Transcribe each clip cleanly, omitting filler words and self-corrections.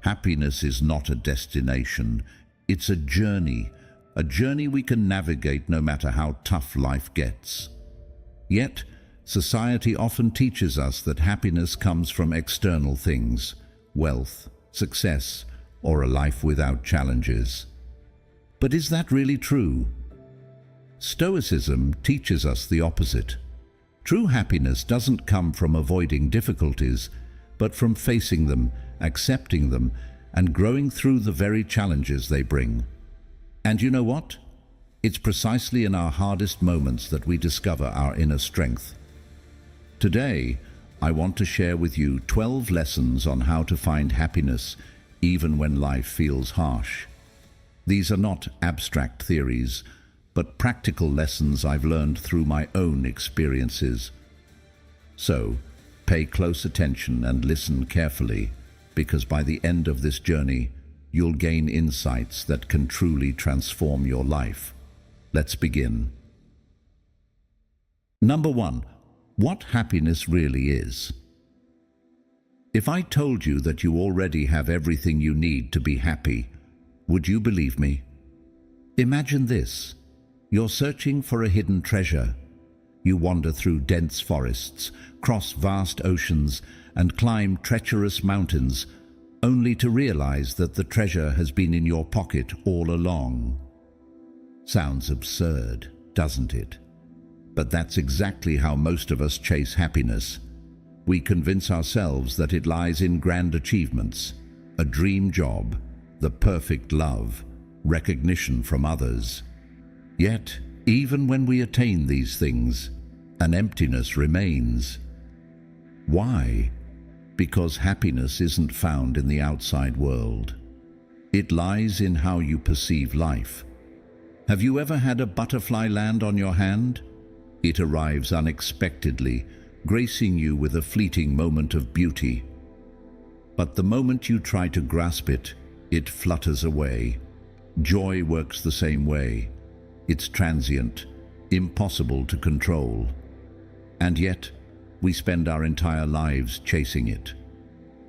Happiness is not a destination, it's a journey we can navigate no matter how tough life gets. Yet, society often teaches us that happiness comes from external things, wealth, success, or a life without challenges. But is that really true? Stoicism teaches us the opposite. True happiness doesn't come from avoiding difficulties, but from facing them, accepting them, and growing through the very challenges they bring. And you know what? It's precisely in our hardest moments that we discover our inner strength. Today, I want to share with you 12 lessons on how to find happiness even when life feels harsh. These are not abstract theories, but practical lessons I've learned through my own experiences. So, pay close attention and listen carefully, because by the end of this journey, you'll gain insights that can truly transform your life. Let's begin. Number 1. What happiness really is. If I told you that you already have everything you need to be happy, would you believe me? Imagine this. You're searching for a hidden treasure. You wander through dense forests, cross vast oceans, and climb treacherous mountains, only to realize that the treasure has been in your pocket all along. Sounds absurd, doesn't it? But that's exactly how most of us chase happiness. We convince ourselves that it lies in grand achievements, a dream job, the perfect love, recognition from others. Yet, even when we attain these things, an emptiness remains. Why? Because happiness isn't found in the outside world. It lies in how you perceive life. Have you ever had a butterfly land on your hand? It arrives unexpectedly, gracing you with a fleeting moment of beauty. But the moment you try to grasp it, it flutters away. Joy works the same way. It's transient, impossible to control. And yet, we spend our entire lives chasing it.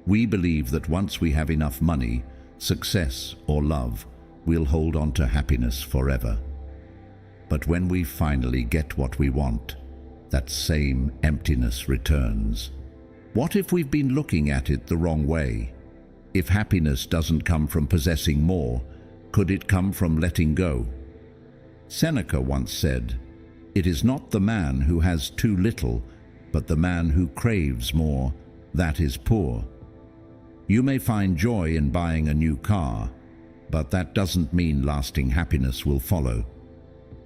We believe that once we have enough money, success, or love, we'll hold on to happiness forever. But when we finally get what we want, that same emptiness returns. What if we've been looking at it the wrong way? If happiness doesn't come from possessing more, could it come from letting go? Seneca once said, "It is not the man who has too little, but the man who craves more, that is poor." You may find joy in buying a new car, but that doesn't mean lasting happiness will follow.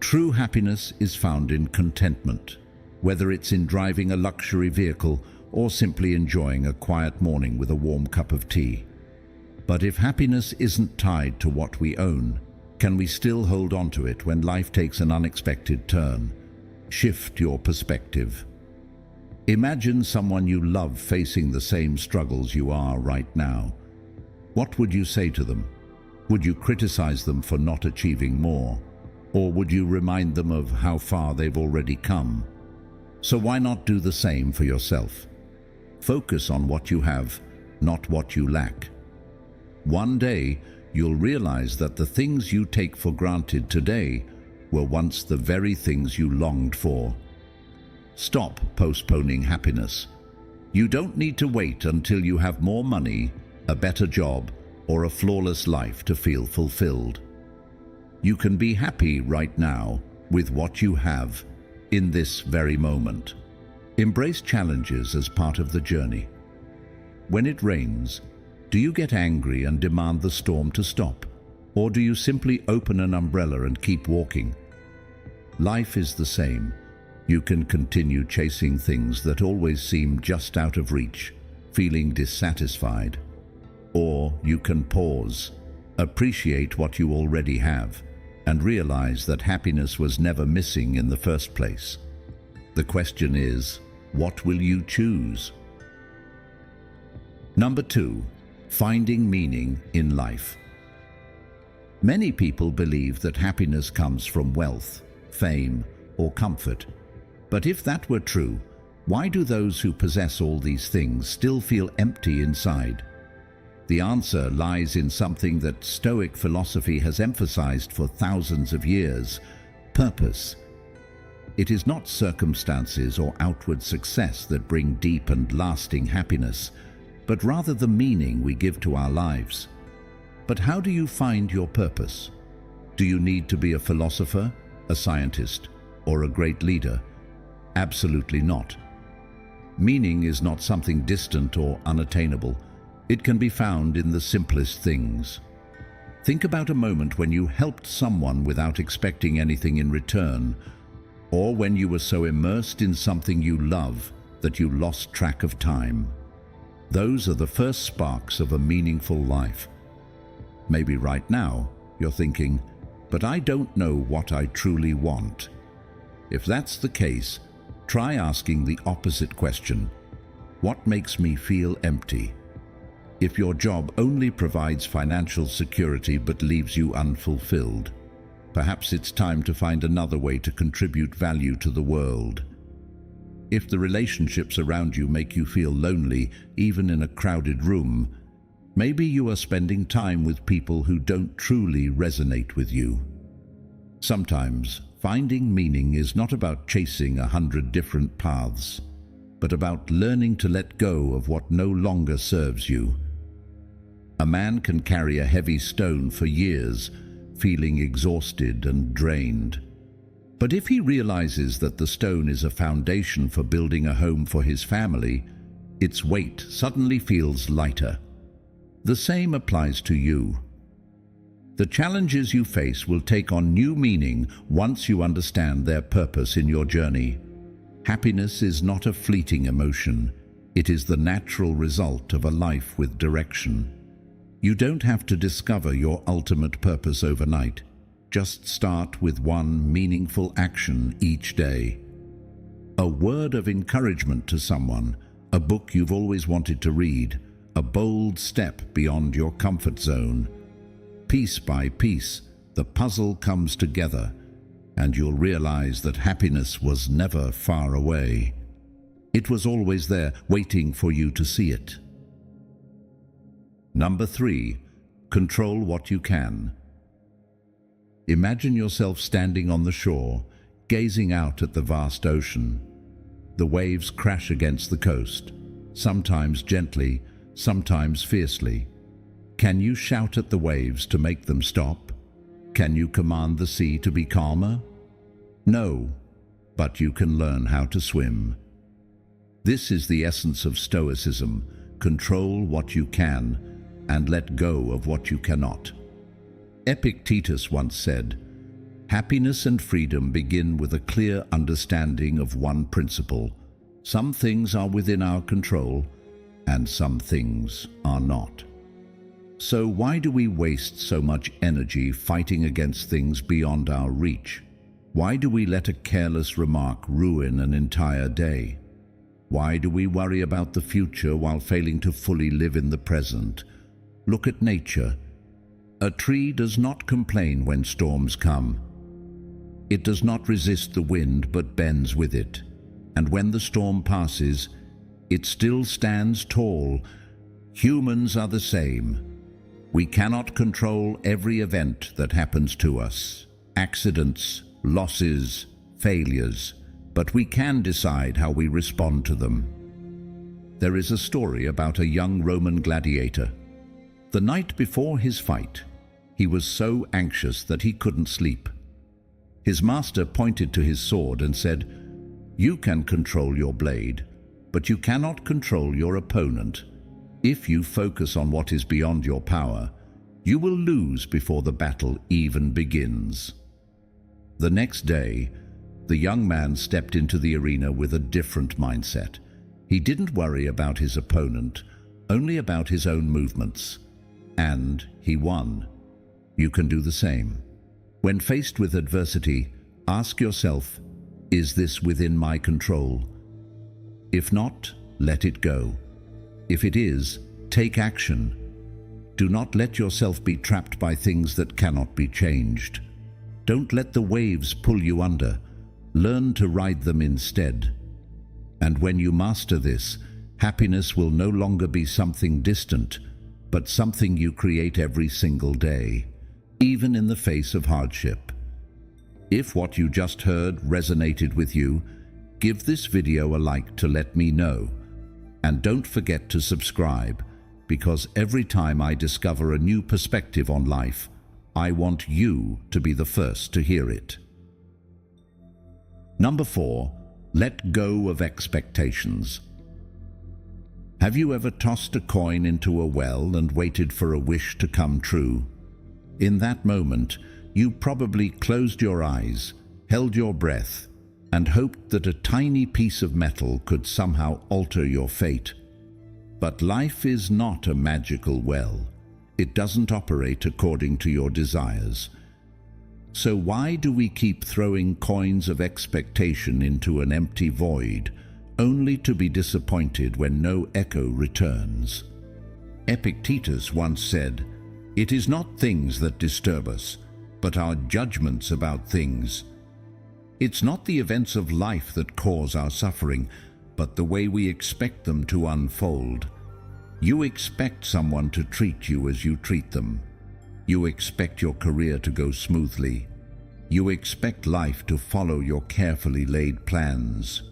True happiness is found in contentment, whether it's in driving a luxury vehicle or simply enjoying a quiet morning with a warm cup of tea. But if happiness isn't tied to what we own, can we still hold on to it when life takes an unexpected turn? Shift your perspective. Imagine someone you love facing the same struggles you are right now. What would you say to them? Would you criticize them for not achieving more? Or would you remind them of how far they've already come? So why not do the same for yourself? Focus on what you have, not what you lack. One day, you'll realize that the things you take for granted today were once the very things you longed for. Stop postponing happiness. You don't need to wait until you have more money, a better job, or a flawless life to feel fulfilled. You can be happy right now with what you have in this very moment. Embrace challenges as part of the journey. When it rains, do you get angry and demand the storm to stop? Or do you simply open an umbrella and keep walking? Life is the same. You can continue chasing things that always seem just out of reach, feeling dissatisfied. Or you can pause, appreciate what you already have, and realize that happiness was never missing in the first place. The question is, what will you choose? Number 2, finding meaning in life. Many people believe that happiness comes from wealth, fame, or comfort. But if that were true, why do those who possess all these things still feel empty inside? The answer lies in something that Stoic philosophy has emphasized for thousands of years: purpose. It is not circumstances or outward success that bring deep and lasting happiness, but rather the meaning we give to our lives. But how do you find your purpose? Do you need to be a philosopher, a scientist, or a great leader? Absolutely not. Meaning is not something distant or unattainable. It can be found in the simplest things. Think about a moment when you helped someone without expecting anything in return, or when you were so immersed in something you love that you lost track of time. Those are the first sparks of a meaningful life. Maybe right now you're thinking, "But I don't know what I truly want." If that's the case, try asking the opposite question: what makes me feel empty? If your job only provides financial security but leaves you unfulfilled, perhaps it's time to find another way to contribute value to the world. If the relationships around you make you feel lonely, even in a crowded room, maybe you are spending time with people who don't truly resonate with you. Sometimes, finding meaning is not about chasing 100 different paths, but about learning to let go of what no longer serves you. A man can carry a heavy stone for years, feeling exhausted and drained. But if he realizes that the stone is a foundation for building a home for his family, its weight suddenly feels lighter. The same applies to you. The challenges you face will take on new meaning once you understand their purpose in your journey. Happiness is not a fleeting emotion. It is the natural result of a life with direction. You don't have to discover your ultimate purpose overnight. Just start with one meaningful action each day. A word of encouragement to someone, a book you've always wanted to read, a bold step beyond your comfort zone. Piece by piece, the puzzle comes together, and you'll realize that happiness was never far away. It was always there, waiting for you to see it. Number 3, control what you can. Imagine yourself standing on the shore, gazing out at the vast ocean. The waves crash against the coast, sometimes gently, sometimes fiercely. Can you shout at the waves to make them stop? Can you command the sea to be calmer? No, but you can learn how to swim. This is the essence of Stoicism: control what you can and let go of what you cannot. Epictetus once said, "Happiness and freedom begin with a clear understanding of one principle: some things are within our control and some things are not." So why do we waste so much energy fighting against things beyond our reach? Why do we let a careless remark ruin an entire day? Why do we worry about the future while failing to fully live in the present? Look at nature. A tree does not complain when storms come. It does not resist the wind but bends with it. And when the storm passes, it still stands tall. Humans are the same. We cannot control every event that happens to us. Accidents, losses, failures. But we can decide how we respond to them. There is a story about a young Roman gladiator. The night before his fight, he was so anxious that he couldn't sleep. His master pointed to his sword and said, "You can control your blade, but you cannot control your opponent. If you focus on what is beyond your power, you will lose before the battle even begins." The next day, the young man stepped into the arena with a different mindset. He didn't worry about his opponent, only about his own movements. And he won. You can do the same. When faced with adversity, ask yourself, is this within my control? If not, let it go. If it is, take action. Do not let yourself be trapped by things that cannot be changed. Don't let the waves pull you under. Learn to ride them instead. And when you master this, happiness will no longer be something distant, but something you create every single day, even in the face of hardship. If what you just heard resonated with you, give this video a like to let me know. And don't forget to subscribe, because every time I discover a new perspective on life, I want you to be the first to hear it. Number 4, let go of expectations. Have you ever tossed a coin into a well and waited for a wish to come true? In that moment, you probably closed your eyes, held your breath, and hoped that a tiny piece of metal could somehow alter your fate. But life is not a magical well. It doesn't operate according to your desires. So why do we keep throwing coins of expectation into an empty void, only to be disappointed when no echo returns? Epictetus once said, "It is not things that disturb us, but our judgments about things." It's not the events of life that cause our suffering, but the way we expect them to unfold. You expect someone to treat you as you treat them. You expect your career to go smoothly. You expect life to follow your carefully laid plans.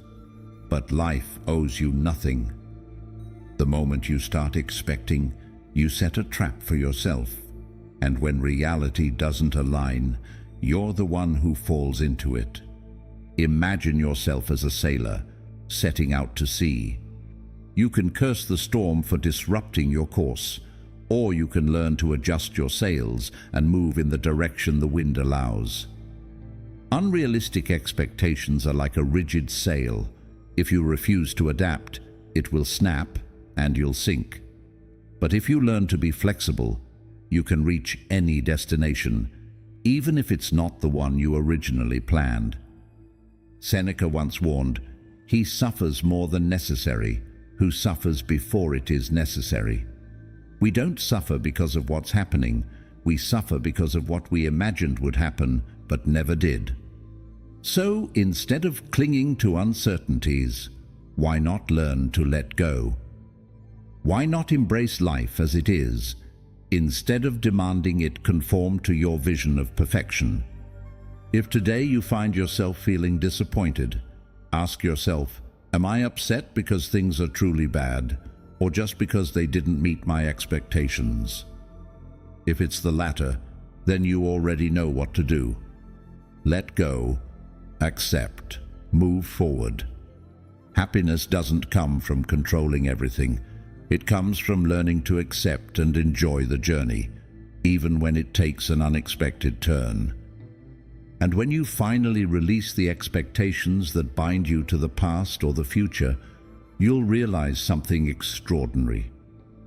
But life owes you nothing. The moment you start expecting, you set a trap for yourself. And when reality doesn't align, you're the one who falls into it. Imagine yourself as a sailor, setting out to sea. You can curse the storm for disrupting your course, or you can learn to adjust your sails and move in the direction the wind allows. Unrealistic expectations are like a rigid sail. If you refuse to adapt, it will snap and you'll sink. But if you learn to be flexible, you can reach any destination, even if it's not the one you originally planned. Seneca once warned, "He suffers more than necessary who suffers before it is necessary." We don't suffer because of what's happening. We suffer because of what we imagined would happen, but never did. So instead of clinging to uncertainties, why not learn to let go? Why not embrace life as it is, instead of demanding it conform to your vision of perfection? If today you find yourself feeling disappointed, ask yourself, am I upset because things are truly bad, or just because they didn't meet my expectations? If it's the latter, then you already know what to do. Let go, accept, move forward. Happiness doesn't come from controlling everything. It comes from learning to accept and enjoy the journey, even when it takes an unexpected turn. And when you finally release the expectations that bind you to the past or the future, you'll realize something extraordinary.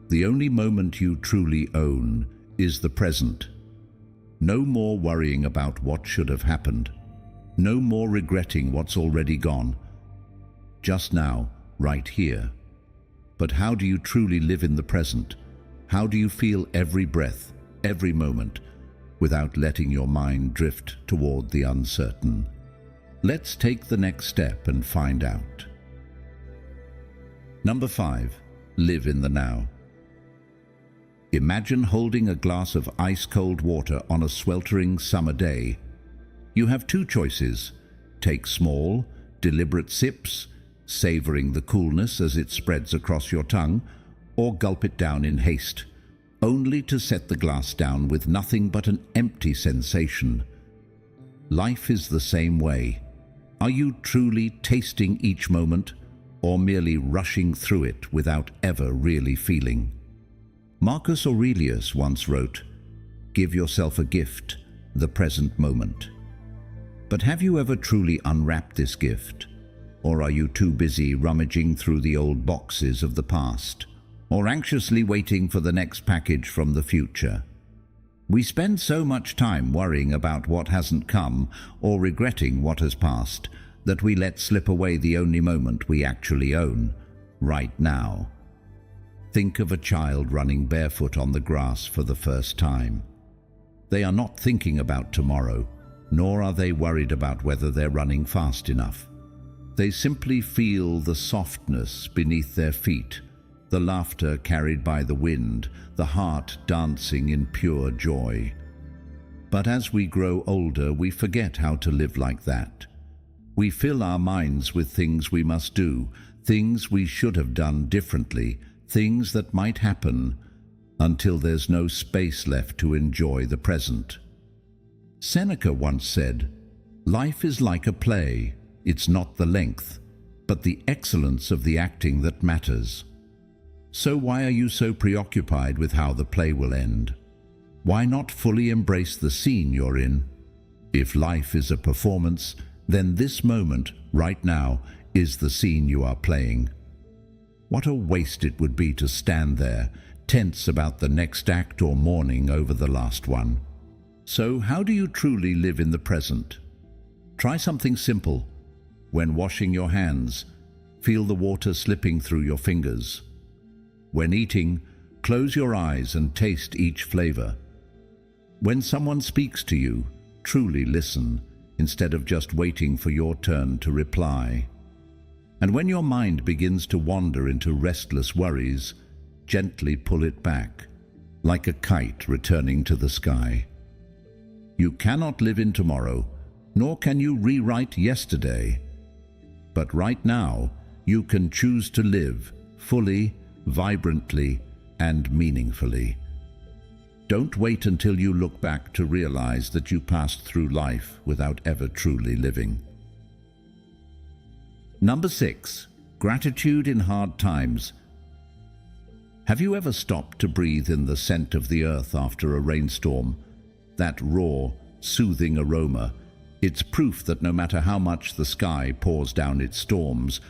The only moment you truly own is the present. No more worrying about what should have happened. No more regretting what's already gone. Just now, right here. But how do you truly live in the present? How do you feel every breath, every moment, without letting your mind drift toward the uncertain? Let's take the next step and find out. Number 5, live in the now. Imagine holding a glass of ice-cold water on a sweltering summer day. You have two choices. Take small, deliberate sips, savoring the coolness as it spreads across your tongue, or gulp it down in haste, only to set the glass down with nothing but an empty sensation. Life is the same way. Are you truly tasting each moment, or merely rushing through it without ever really feeling? Marcus Aurelius once wrote, "Give yourself a gift, the present moment." But have you ever truly unwrapped this gift? Or are you too busy rummaging through the old boxes of the past, or anxiously waiting for the next package from the future? We spend so much time worrying about what hasn't come or regretting what has passed that we let slip away the only moment we actually own, right now. Think of a child running barefoot on the grass for the first time. They are not thinking about tomorrow, nor are they worried about whether they're running fast enough. They simply feel the softness beneath their feet, the laughter carried by the wind, the heart dancing in pure joy. But as we grow older, we forget how to live like that. We fill our minds with things we must do, things we should have done differently, things that might happen, until there's no space left to enjoy the present. Seneca once said, "Life is like a play. It's not the length, but the excellence of the acting that matters." So why are you so preoccupied with how the play will end? Why not fully embrace the scene you're in? If life is a performance, then this moment, right now, is the scene you are playing. What a waste it would be to stand there, tense about the next act or mourning over the last one. So how do you truly live in the present? Try something simple. When washing your hands, feel the water slipping through your fingers. When eating, close your eyes and taste each flavor. When someone speaks to you, truly listen, instead of just waiting for your turn to reply. And when your mind begins to wander into restless worries, gently pull it back, like a kite returning to the sky. You cannot live in tomorrow, nor can you rewrite yesterday. But right now, you can choose to live fully, vibrantly, and meaningfully. Don't wait until you look back to realize that you passed through life without ever truly living. Number 6, gratitude in hard times. Have you ever stopped to breathe in the scent of the earth after a rainstorm? That raw, soothing aroma. It's proof that no matter how much the sky pours down its storms,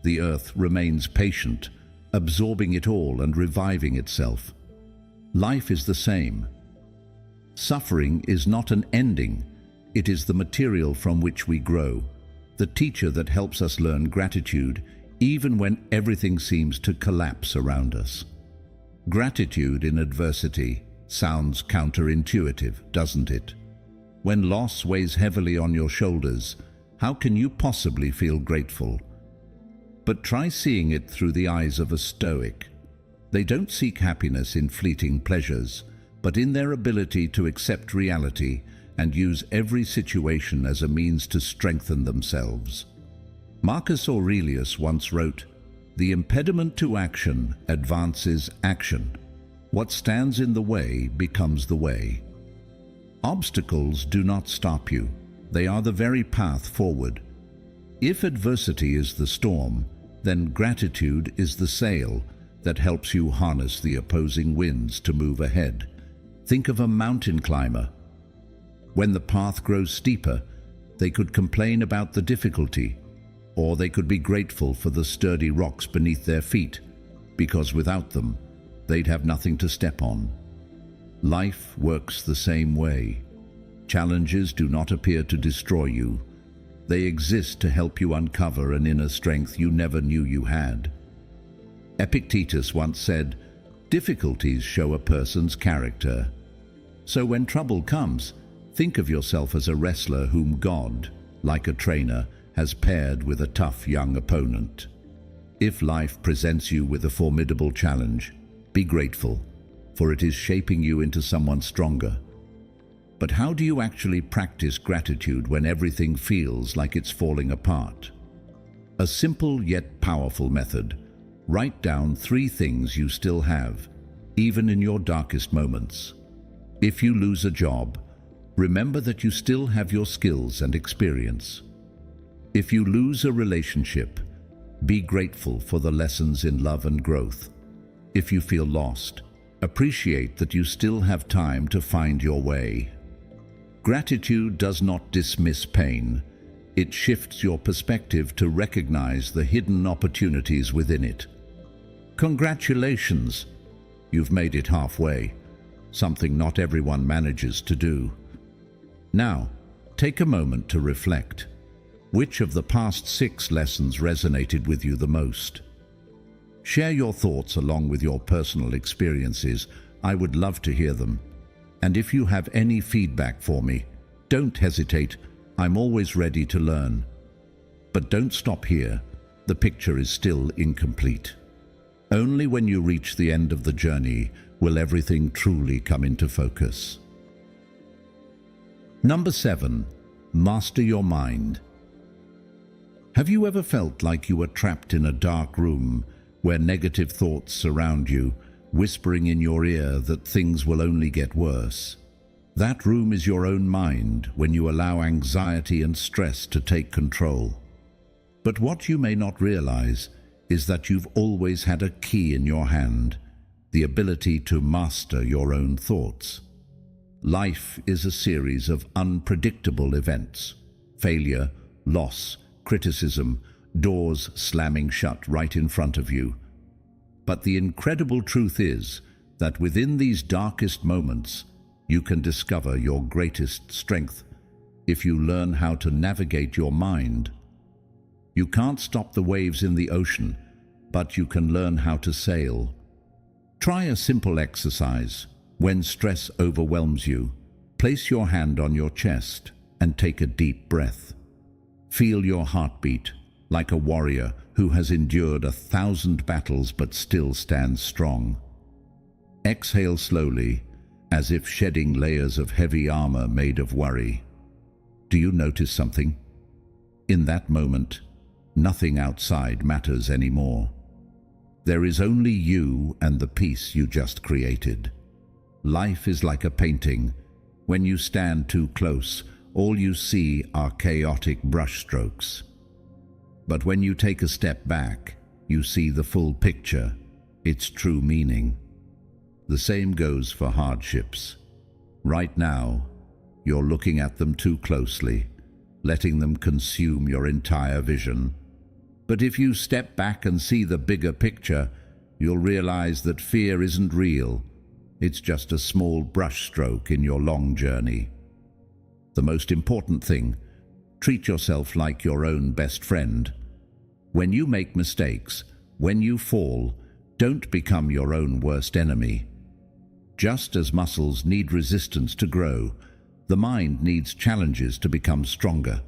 the earth remains patient, absorbing it all and reviving itself. Life is the same. Suffering is not an ending. It is the material from which we grow, the teacher that helps us learn gratitude even when everything seems to collapse around us. Gratitude in adversity sounds counterintuitive, doesn't it? When loss weighs heavily on your shoulders, how can you possibly feel grateful? But try seeing it through the eyes of a Stoic. They don't seek happiness in fleeting pleasures, but in their ability to accept reality and use every situation as a means to strengthen themselves. Marcus Aurelius once wrote, "The impediment to action advances action. What stands in the way becomes the way." Obstacles do not stop you. They are the very path forward. If adversity is the storm, then gratitude is the sail that helps you harness the opposing winds to move ahead. Think of a mountain climber. When the path grows steeper, they could complain about the difficulty, or they could be grateful for the sturdy rocks beneath their feet, because without them, they'd have nothing to step on. Life works the same way. Challenges do not appear to destroy you. They exist to help you uncover an inner strength you never knew you had. Epictetus once said, "Difficulties show a person's character." So when trouble comes, think of yourself as a wrestler whom God, like a trainer, has paired with a tough young opponent. If life presents you with a formidable challenge, be grateful, for it is shaping you into someone stronger. But how do you actually practice gratitude when everything feels like it's falling apart? A simple yet powerful method. Write down 3 things you still have, even in your darkest moments. If you lose a job, remember that you still have your skills and experience. If you lose a relationship, be grateful for the lessons in love and growth. If you feel lost, appreciate that you still have time to find your way. Gratitude does not dismiss pain. It shifts your perspective to recognize the hidden opportunities within it. Congratulations! You've made it halfway, something not everyone manages to do. Now, take a moment to reflect. Which of the past 6 lessons resonated with you the most? Share your thoughts along with your personal experiences. I would love to hear them. And if you have any feedback for me, don't hesitate. I'm always ready to learn. But don't stop here. The picture is still incomplete. Only when you reach the end of the journey will everything truly come into focus. Number 7. Master your mind. Have you ever felt like you were trapped in a dark room where negative thoughts surround you, whispering in your ear that things will only get worse? That room is your own mind when you allow anxiety and stress to take control. But what you may not realize is that you've always had a key in your hand, the ability to master your own thoughts. Life is a series of unpredictable events: failure, loss, criticism, doors slamming shut right in front of you. But the incredible truth is that within these darkest moments, you can discover your greatest strength if you learn how to navigate your mind. You can't stop the waves in the ocean, but you can learn how to sail. Try a simple exercise. When stress overwhelms you, place your hand on your chest and take a deep breath. Feel your heartbeat like a warrior who has endured 1,000 battles but still stands strong. Exhale slowly, as if shedding layers of heavy armor made of worry. Do you notice something? In that moment, nothing outside matters anymore. There is only you and the peace you just created. Life is like a painting. When you stand too close, all you see are chaotic brushstrokes. But when you take a step back, you see the full picture, its true meaning. The same goes for hardships. Right now, you're looking at them too closely, letting them consume your entire vision. But if you step back and see the bigger picture, you'll realize that fear isn't real. It's just a small brushstroke in your long journey. The most important thing, treat yourself like your own best friend. When you make mistakes, when you fall, don't become your own worst enemy. Just as muscles need resistance to grow, the mind needs challenges to become stronger.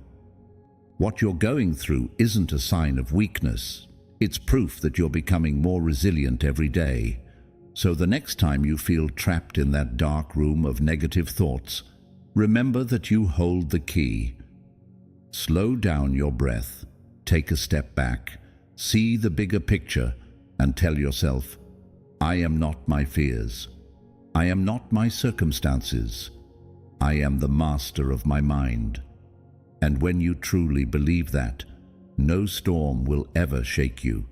What you're going through isn't a sign of weakness. It's proof that you're becoming more resilient every day. So the next time you feel trapped in that dark room of negative thoughts, remember that you hold the key. Slow down your breath, take a step back, see the bigger picture, and tell yourself, I am not my fears. I am not my circumstances. I am the master of my mind. And when you truly believe that, no storm will ever shake you.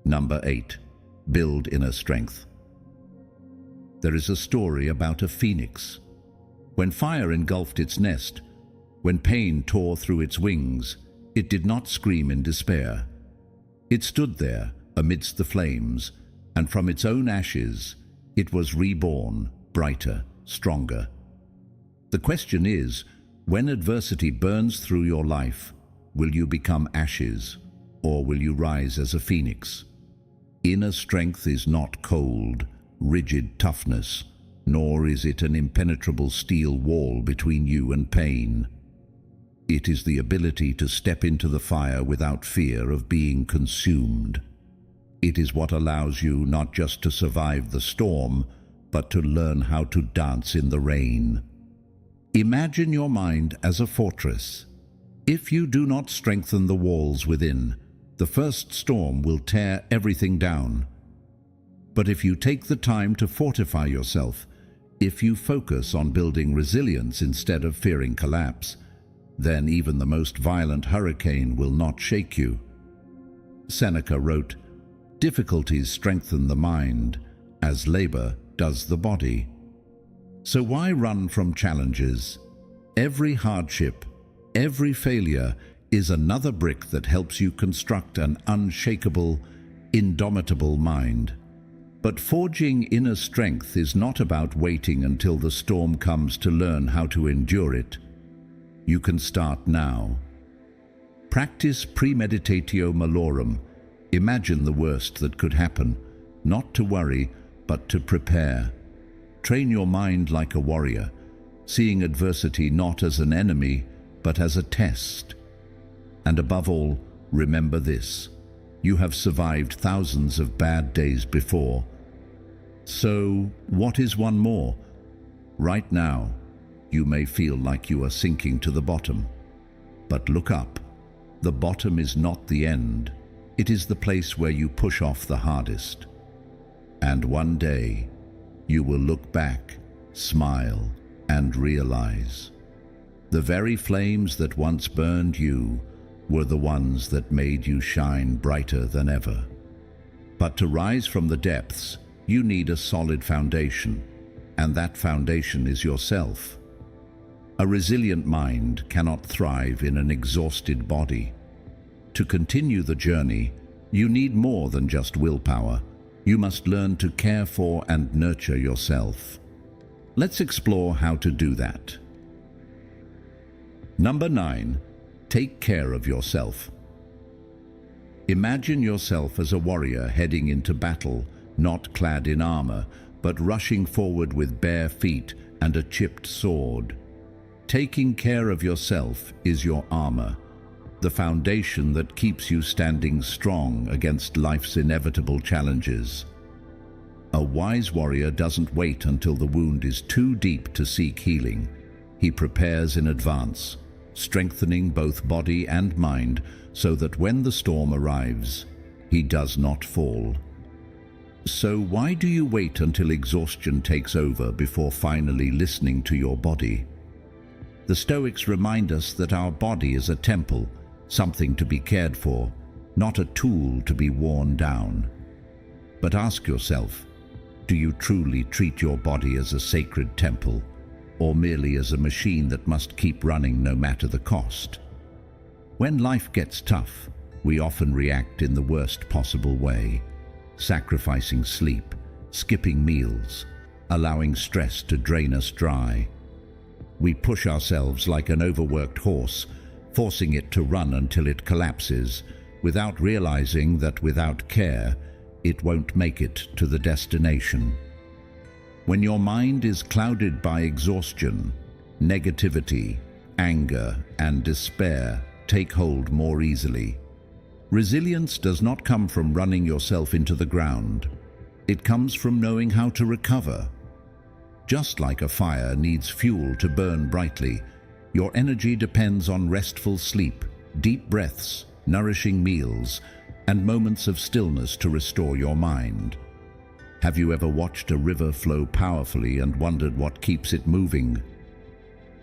Number 8. Build inner strength. There is a story about a phoenix. When fire engulfed its nest, when pain tore through its wings, it did not scream in despair. It stood there amidst the flames, and from its own ashes, it was reborn, brighter, stronger. The question is, when adversity burns through your life, will you become ashes, or will you rise as a phoenix? Inner strength is not cold, rigid toughness, nor is it an impenetrable steel wall between you and pain. It is the ability to step into the fire without fear of being consumed. It is what allows you not just to survive the storm, but to learn how to dance in the rain. Imagine your mind as a fortress. If you do not strengthen the walls within, the first storm will tear everything down. But if you take the time to fortify yourself, if you focus on building resilience instead of fearing collapse, then even the most violent hurricane will not shake you. Seneca wrote, "Difficulties strengthen the mind, as labor does the body." So why run from challenges? Every hardship, every failure is another brick that helps you construct an unshakable, indomitable mind. But forging inner strength is not about waiting until the storm comes to learn how to endure it. You can start now. Practice premeditatio malorum. Imagine the worst that could happen, not to worry, but to prepare. Train your mind like a warrior, seeing adversity not as an enemy, but as a test. And above all, remember this: You have survived thousands of bad days before. So, what is one more? Right now, you may feel like you are sinking to the bottom. But look up. The bottom is not the end. It is the place where you push off the hardest. And one day, you will look back, smile, and realize the very flames that once burned you were the ones that made you shine brighter than ever. But to rise from the depths, you need a solid foundation, and that foundation is yourself. A resilient mind cannot thrive in an exhausted body. To continue the journey, you need more than just willpower. You must learn to care for and nurture yourself. Let's explore how to do that. Number 9. Take care of yourself. Imagine yourself as a warrior heading into battle, not clad in armor, but rushing forward with bare feet and a chipped sword. Taking care of yourself is your armor, the foundation that keeps you standing strong against life's inevitable challenges. A wise warrior doesn't wait until the wound is too deep to seek healing. He prepares in advance, strengthening both body and mind so that when the storm arrives, he does not fall. So why do you wait until exhaustion takes over before finally listening to your body? The Stoics remind us that our body is a temple, something to be cared for, not a tool to be worn down. But ask yourself, do you truly treat your body as a sacred temple, or merely as a machine that must keep running no matter the cost? When life gets tough, we often react in the worst possible way, sacrificing sleep, skipping meals, allowing stress to drain us dry. We push ourselves like an overworked horse, forcing it to run until it collapses, without realizing that without care, it won't make it to the destination. When your mind is clouded by exhaustion, negativity, anger, and despair take hold more easily. Resilience does not come from running yourself into the ground. It comes from knowing how to recover. Just like a fire needs fuel to burn brightly, your energy depends on restful sleep, deep breaths, nourishing meals, and moments of stillness to restore your mind. Have you ever watched a river flow powerfully and wondered what keeps it moving?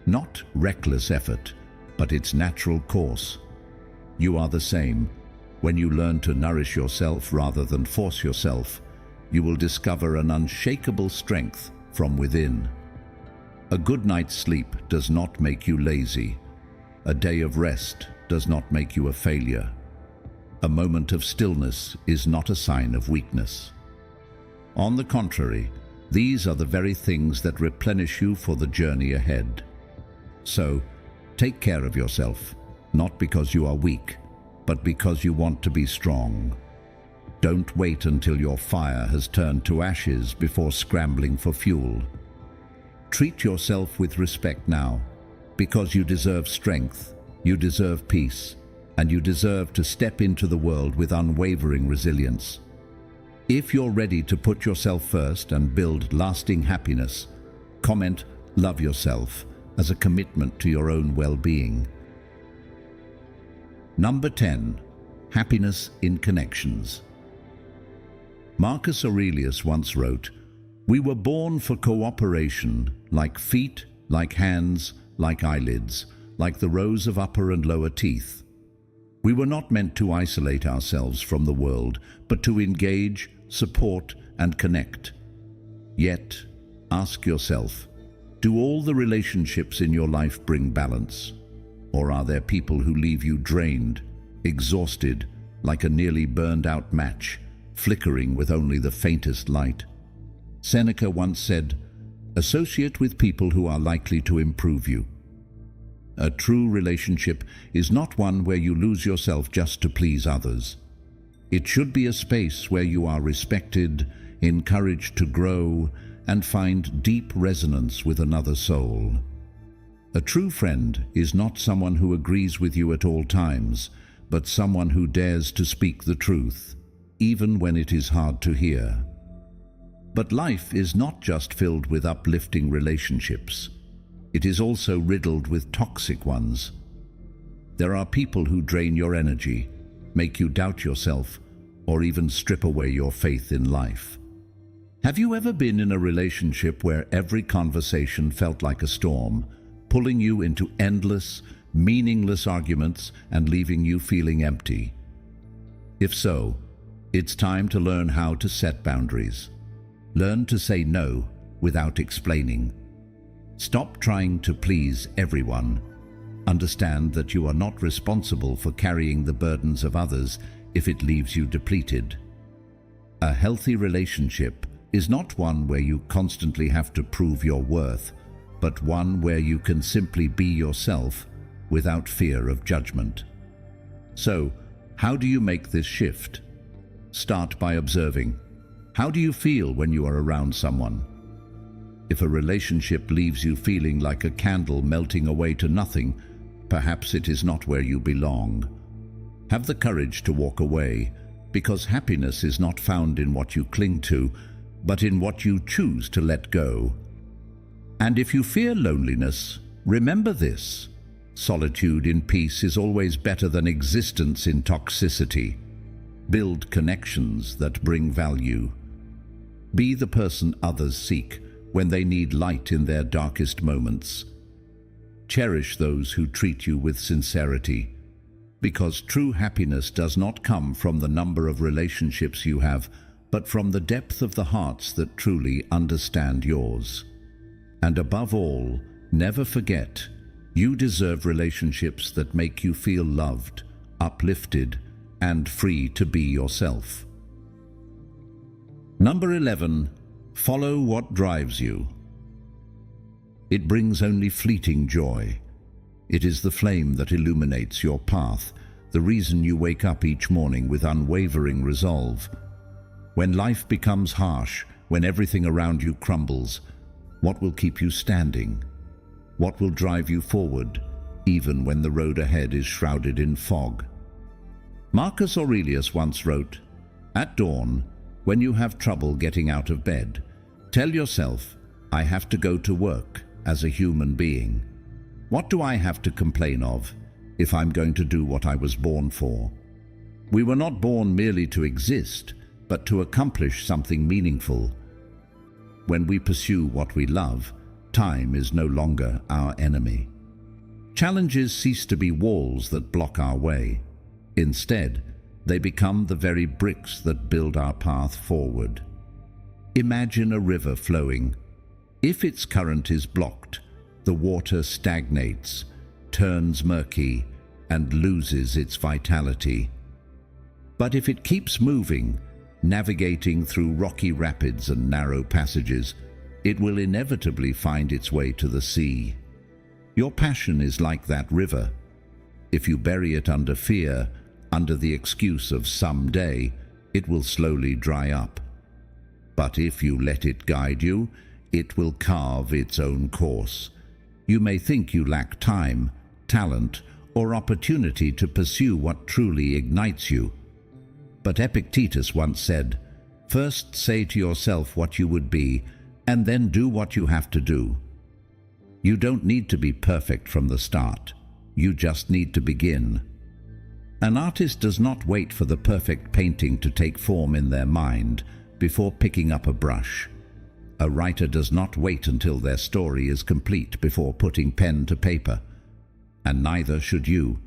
Not reckless effort, but its natural course. You are the same. When you learn to nourish yourself rather than force yourself, you will discover an unshakable strength from within. A good night's sleep does not make you lazy. A day of rest does not make you a failure. A moment of stillness is not a sign of weakness. On the contrary, these are the very things that replenish you for the journey ahead. So, take care of yourself, not because you are weak, but because you want to be strong. Don't wait until your fire has turned to ashes before scrambling for fuel. Treat yourself with respect now, because you deserve strength, you deserve peace, and you deserve to step into the world with unwavering resilience. If you're ready to put yourself first and build lasting happiness, comment "Love yourself" as a commitment to your own well-being. Number 10. Happiness in connections. Marcus Aurelius once wrote, "We were born for cooperation, like feet, like hands, like eyelids, like the rows of upper and lower teeth. We were not meant to isolate ourselves from the world, but to engage, support, and connect." Yet, ask yourself, do all the relationships in your life bring balance? Or are there people who leave you drained, exhausted, like a nearly burned out match, flickering with only the faintest light? Seneca once said, "Associate with people who are likely to improve you." A true relationship is not one where you lose yourself just to please others. It should be a space where you are respected, encouraged to grow, and find deep resonance with another soul. A true friend is not someone who agrees with you at all times, but someone who dares to speak the truth, even when it is hard to hear. But life is not just filled with uplifting relationships. It is also riddled with toxic ones. There are people who drain your energy, make you doubt yourself, or even strip away your faith in life. Have you ever been in a relationship where every conversation felt like a storm, pulling you into endless, meaningless arguments and leaving you feeling empty? If so, it's time to learn how to set boundaries. Learn to say no without explaining. Stop trying to please everyone. Understand that you are not responsible for carrying the burdens of others if it leaves you depleted. A healthy relationship is not one where you constantly have to prove your worth, but one where you can simply be yourself without fear of judgment. So, how do you make this shift? Start by observing. How do you feel when you are around someone? If a relationship leaves you feeling like a candle melting away to nothing, perhaps it is not where you belong. Have the courage to walk away, because happiness is not found in what you cling to, but in what you choose to let go. And if you fear loneliness, remember this: solitude in peace is always better than existence in toxicity. Build connections that bring value. Be the person others seek when they need light in their darkest moments. Cherish those who treat you with sincerity, because true happiness does not come from the number of relationships you have, but from the depth of the hearts that truly understand yours. And above all, never forget, you deserve relationships that make you feel loved, uplifted, and free to be yourself. Number 11. Follow what drives you. It brings only fleeting joy. It is the flame that illuminates your path, the reason you wake up each morning with unwavering resolve. When life becomes harsh, when everything around you crumbles, what will keep you standing? What will drive you forward, even when the road ahead is shrouded in fog? Marcus Aurelius once wrote, "At dawn, when you have trouble getting out of bed, tell yourself, I have to go to work as a human being. What do I have to complain of if I'm going to do what I was born for?" We were not born merely to exist, but to accomplish something meaningful. When we pursue what we love, time is no longer our enemy. Challenges cease to be walls that block our way. Instead, they become the very bricks that build our path forward. Imagine a river flowing. If its current is blocked, the water stagnates, turns murky, and loses its vitality. But if it keeps moving, navigating through rocky rapids and narrow passages, it will inevitably find its way to the sea. Your passion is like that river. If you bury it under fear, under the excuse of someday, it will slowly dry up. But if you let it guide you, it will carve its own course. You may think you lack time, talent, or opportunity to pursue what truly ignites you. But Epictetus once said, "First say to yourself what you would be, and then do what you have to do." You don't need to be perfect from the start. You just need to begin. An artist does not wait for the perfect painting to take form in their mind before picking up a brush. A writer does not wait until their story is complete before putting pen to paper. And neither should you.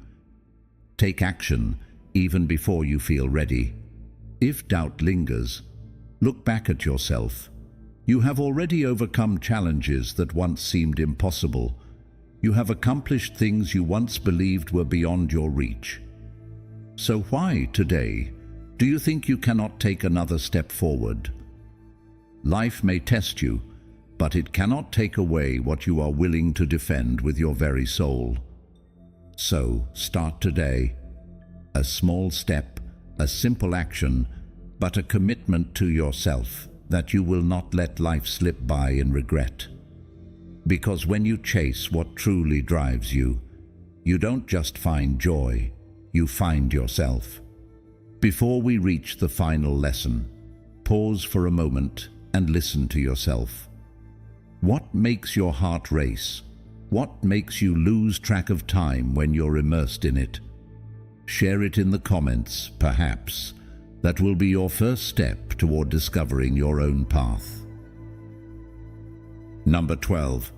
Take action even before you feel ready. If doubt lingers, look back at yourself. You have already overcome challenges that once seemed impossible. You have accomplished things you once believed were beyond your reach. So why, today, do you think you cannot take another step forward? Life may test you, but it cannot take away what you are willing to defend with your very soul. So, start today. A small step, a simple action, but a commitment to yourself that you will not let life slip by in regret. Because when you chase what truly drives you, you don't just find joy, you find yourself. Before we reach the final lesson, pause for a moment and listen to yourself. What makes your heart race? What makes you lose track of time when you're immersed in it? Share it in the comments, perhaps. That will be your first step toward discovering your own path. Number 12.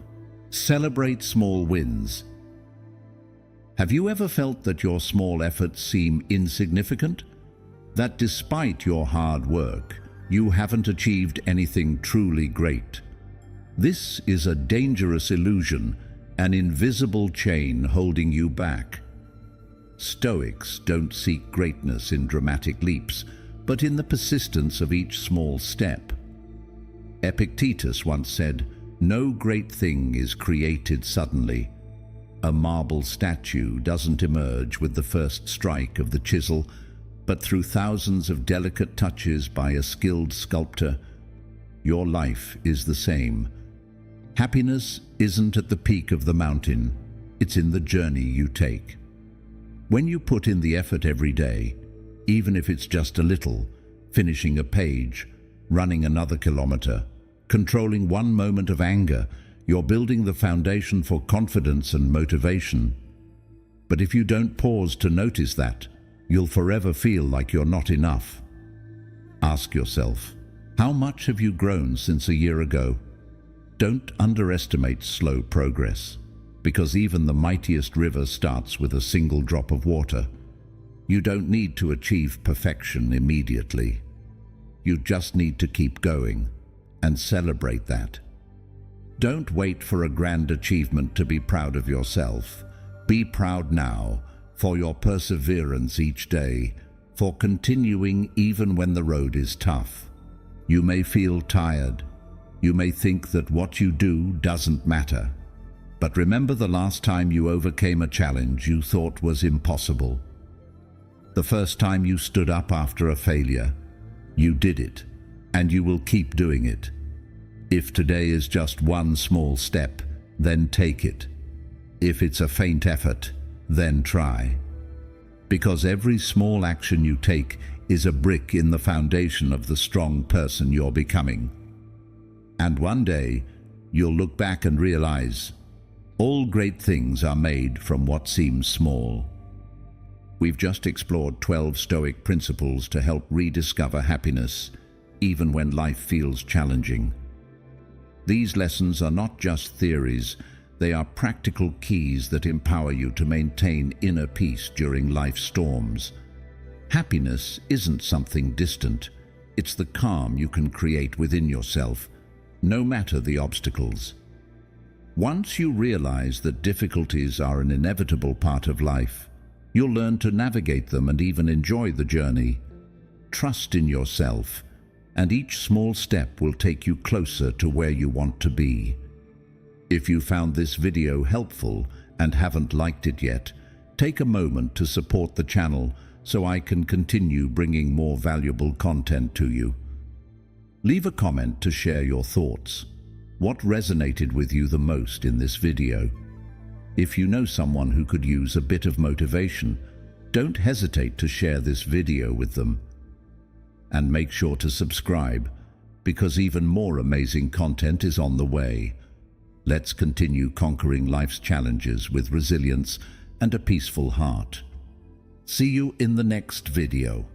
Celebrate small wins. Have you ever felt that your small efforts seem insignificant? That despite your hard work, you haven't achieved anything truly great? This is a dangerous illusion, an invisible chain holding you back. Stoics don't seek greatness in dramatic leaps, but in the persistence of each small step. Epictetus once said, "No great thing is created suddenly. A marble statue doesn't emerge with the first strike of the chisel, but through thousands of delicate touches by a skilled sculptor. Your life is the same. Happiness isn't at the peak of the mountain, it's in the journey you take. When you put in the effort every day, even if it's just a little, finishing a page, running another kilometer, controlling one moment of anger, you're building the foundation for confidence and motivation. But if you don't pause to notice that, you'll forever feel like you're not enough. Ask yourself, how much have you grown since a year ago? Don't underestimate slow progress, because even the mightiest river starts with a single drop of water. You don't need to achieve perfection immediately. You just need to keep going and celebrate that. Don't wait for a grand achievement to be proud of yourself. Be proud now for your perseverance each day, for continuing even when the road is tough. You may feel tired. You may think that what you do doesn't matter. But remember the last time you overcame a challenge you thought was impossible. The first time you stood up after a failure. You did it, and you will keep doing it. If today is just one small step, then take it. If it's a faint effort, then try. Because every small action you take is a brick in the foundation of the strong person you're becoming. And one day, you'll look back and realize, all great things are made from what seems small. We've just explored 12 Stoic principles to help rediscover happiness, even when life feels challenging. These lessons are not just theories, they are practical keys that empower you to maintain inner peace during life's storms. Happiness isn't something distant, it's the calm you can create within yourself, no matter the obstacles. Once you realize that difficulties are an inevitable part of life, you'll learn to navigate them and even enjoy the journey. Trust in yourself, and each small step will take you closer to where you want to be. If you found this video helpful and haven't liked it yet, take a moment to support the channel so I can continue bringing more valuable content to you. Leave a comment to share your thoughts. What resonated with you the most in this video? If you know someone who could use a bit of motivation, don't hesitate to share this video with them. And make sure to subscribe, because even more amazing content is on the way. Let's continue conquering life's challenges with resilience and a peaceful heart. See you in the next video.